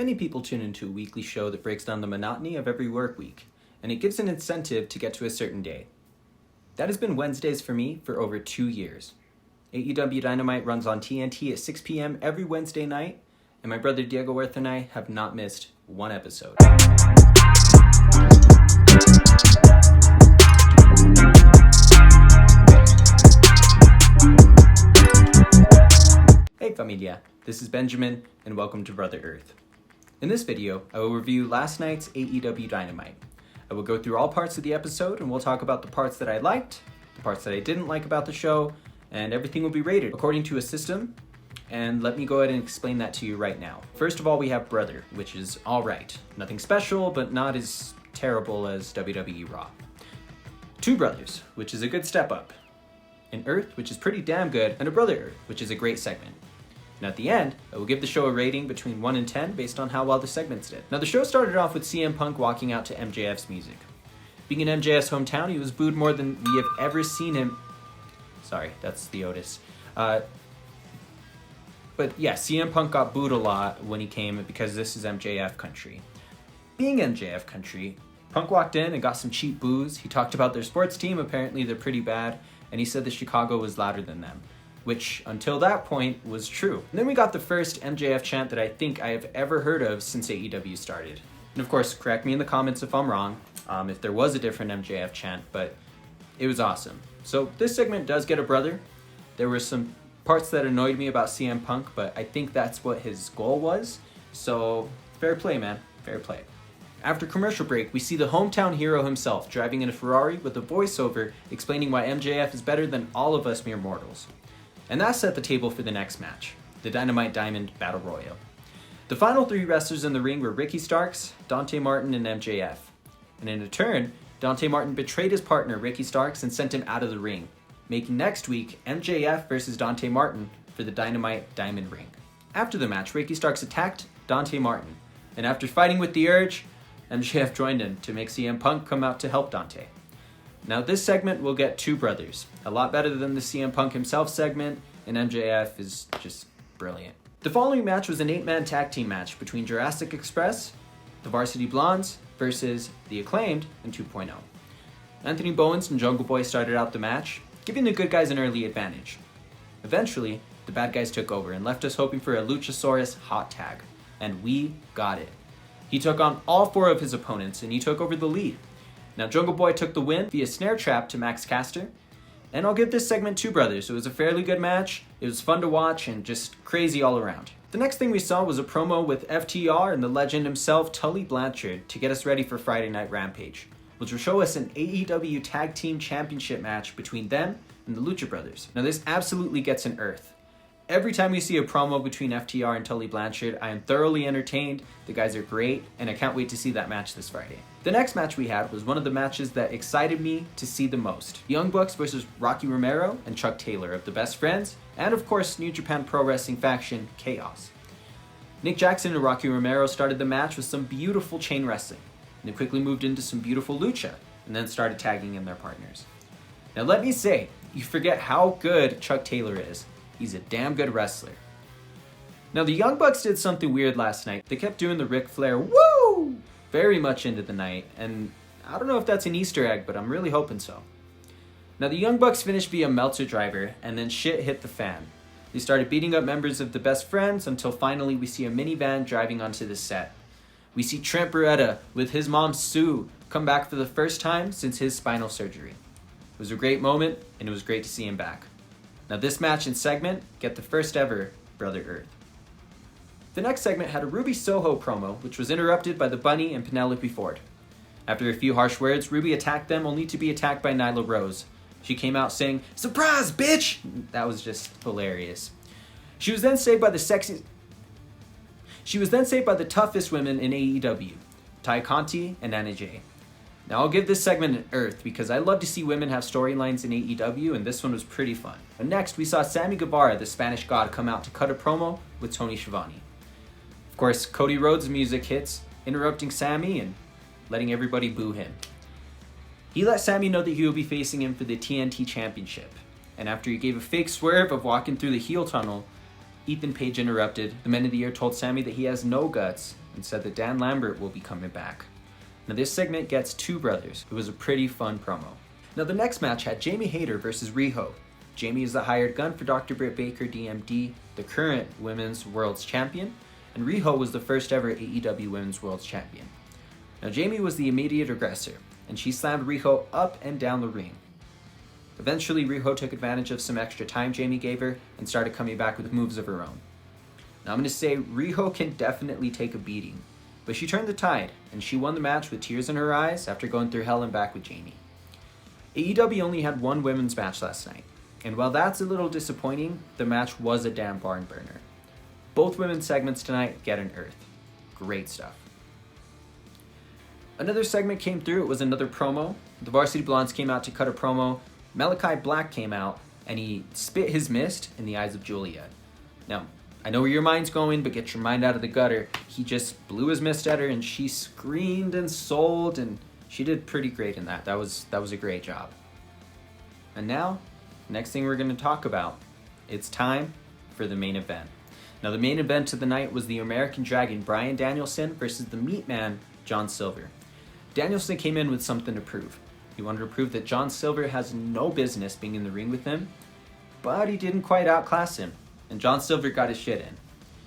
Many people tune into a weekly show that breaks down the monotony of every work week, and it gives an incentive to get to a certain day. That has been Wednesdays for me for over 2 years. AEW Dynamite runs on TNT at 6 p.m. every Wednesday night, and my brother Diego Huerta and I have not missed one episode. Hey Familia, this is Benjamin, and welcome to Brother Earth. In this video, I will review last night's AEW Dynamite. I will go through all parts of the episode, and we'll talk about the parts that I liked, the parts that I didn't like about the show, and everything will be rated according to a system, and let me go ahead and explain that to you right now. First of all, we have Brother, which is alright. Nothing special, but not as terrible as WWE Raw. Two Brothers, which is a good step up. An Earth, which is pretty damn good, and a Brother Earth, which is a great segment. And at the end, I will give the show a rating between 1 and 10 based on how well the segments did. Now the show started off with CM Punk walking out to MJF's music. Being in MJF's hometown, he was booed more than we have ever seen him. Sorry, that's the Otis. But yeah, CM Punk got booed a lot when he came because this is MJF country. Being MJF country, Punk walked in and got some cheap boos. He talked about their sports team, apparently they're pretty bad, and he said that Chicago was louder than them, which until that point was true. And then we got the first MJF chant that I think I have ever heard of since AEW started. And of course, correct me in the comments if I'm wrong, if there was a different MJF chant, but it was awesome. So this segment does get a brother. There were some parts that annoyed me about CM Punk, but I think that's what his goal was. So fair play, man, fair play. After commercial break, we see the hometown hero himself driving in a Ferrari with a voiceover explaining why MJF is better than all of us mere mortals. And that set the table for the next match, the Dynamite Diamond Battle Royal. The final 3 wrestlers in the ring were Ricky Starks, Dante Martin, and MJF. And in a turn, Dante Martin betrayed his partner Ricky Starks and sent him out of the ring, making next week MJF versus Dante Martin for the Dynamite Diamond Ring. After the match, Ricky Starks attacked Dante Martin, and after fighting with the urge, MJF joined him to make CM Punk come out to help Dante. Now this segment will get 2 brothers, a lot better than the CM Punk himself segment, and MJF is just brilliant. The following match was an 8-man tag team match between Jurassic Express, the Varsity Blondes, versus the Acclaimed and 2.0. Anthony Bowens and Jungle Boy started out the match, giving the good guys an early advantage. Eventually, the bad guys took over and left us hoping for a Luchasaurus hot tag, and we got it. He took on all 4 of his opponents, and he took over the lead. Now Jungle Boy took the win via snare trap to Max Caster, and I'll give this segment 2 brothers. It was a fairly good match, it was fun to watch, and just crazy all around. The next thing we saw was a promo with FTR and the legend himself, Tully Blanchard, to get us ready for Friday Night Rampage, which will show us an AEW Tag Team Championship match between them and the Lucha Brothers. Now this absolutely gets an Earth. Every time we see a promo between FTR and Tully Blanchard, I am thoroughly entertained, the guys are great, and I can't wait to see that match this Friday. The next match we had was one of the matches that excited me to see the most. Young Bucks versus Rocky Romero and Chuck Taylor of the Best Friends, and of course New Japan Pro Wrestling faction, Chaos. Nick Jackson and Rocky Romero started the match with some beautiful chain wrestling, and they quickly moved into some beautiful lucha, and then started tagging in their partners. Now let me say, you forget how good Chuck Taylor is. He's a damn good wrestler. Now the Young Bucks did something weird last night. They kept doing the Ric Flair woo very much into the night, and I don't know if that's an Easter egg, but I'm really hoping so. Now the Young Bucks finished via Meltzer driver, and then shit hit the fan. They started beating up members of the Best Friends until finally we see a minivan driving onto the set. We see Trent Beretta with his mom Sue come back for the first time since his spinal surgery. It was a great moment, and it was great to see him back. Now this match and segment get the first ever Brother Earth. The next segment had a Ruby Soho promo, which was interrupted by the Bunny and Penelope Ford. After a few harsh words, Ruby attacked them only to be attacked by Nyla Rose. She came out saying, "Surprise, bitch!" That was just hilarious. She was then saved by the toughest women in AEW, Ty Conti and Anna Jay. Now I'll give this segment an Earth because I love to see women have storylines in AEW, and this one was pretty fun. And next, we saw Sammy Guevara, the Spanish God, come out to cut a promo with Tony Schiavone. Of course, Cody Rhodes' music hits, interrupting Sammy and letting everybody boo him. He let Sammy know that he will be facing him for the TNT Championship, and after he gave a fake swerve of walking through the heel tunnel, Ethan Page interrupted. The Men of the Year told Sammy that he has no guts and said that Dan Lambert will be coming back. Now this segment gets two brothers. It was a pretty fun promo. Now the next match had Jamie Hayter versus Rijo. Jamie is the hired gun for Dr. Britt Baker, DMD, the current Women's World's Champion, and Rijo was the first ever AEW Women's World's Champion. Now Jamie was the immediate aggressor, and she slammed Rijo up and down the ring. Eventually, Rijo took advantage of some extra time Jamie gave her and started coming back with moves of her own. Now I'm going to say Rijo can definitely take a beating, but she turned the tide, and she won the match with tears in her eyes after going through hell and back with Jamie. AEW only had one women's match last night, and while that's a little disappointing, the match was a damn barn burner. Both women's segments tonight get an earth. Great stuff. Another segment came through. It was another promo. The Varsity Blondes came out to cut a promo. Malachi Black came out, and he spit his mist in the eyes of Juliet. Now, I know where your mind's going, but get your mind out of the gutter. He just blew his mist at her, and she screamed and sold, and she did pretty great in that. That was a great job. And now, next thing we're going to talk about, it's time for the main event. Now, the main event of the night was the American Dragon, Bryan Danielson, versus the Meat Man, John Silver. Danielson came in with something to prove. He wanted to prove that John Silver has no business being in the ring with him, but he didn't quite outclass him, and John Silver got his shit in.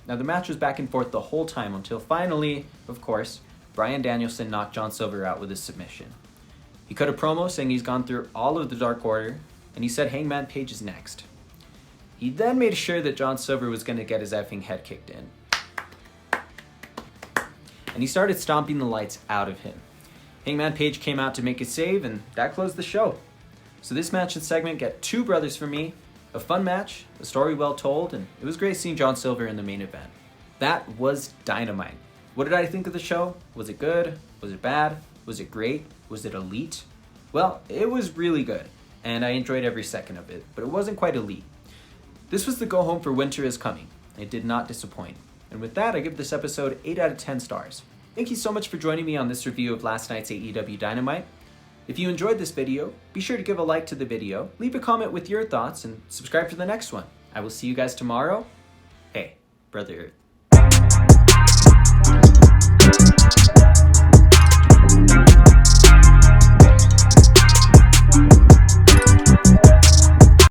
Now the match was back and forth the whole time until finally, of course, Bryan Danielson knocked John Silver out with his submission. He cut a promo saying he's gone through all of the Dark Order, and he said Hangman Page is next. He then made sure that John Silver was going to get his effing head kicked in. And he started stomping the lights out of him. Hangman Page came out to make his save, and that closed the show. So this match and segment get two brothers from me, a fun match, a story well told, and it was great seeing John Silver in the main event. That was Dynamite. What did I think of the show? Was it good? Was it bad? Was it great? Was it elite? Well, it was really good, and I enjoyed every second of it, but it wasn't quite elite. This was the go home for Winter is Coming. It did not disappoint. And with that, I give this episode 8 out of 10 stars. Thank you so much for joining me on this review of last night's AEW Dynamite. If you enjoyed this video, be sure to give a like to the video, leave a comment with your thoughts, and subscribe for the next one. I will see you guys tomorrow. Hey, Brother Earth.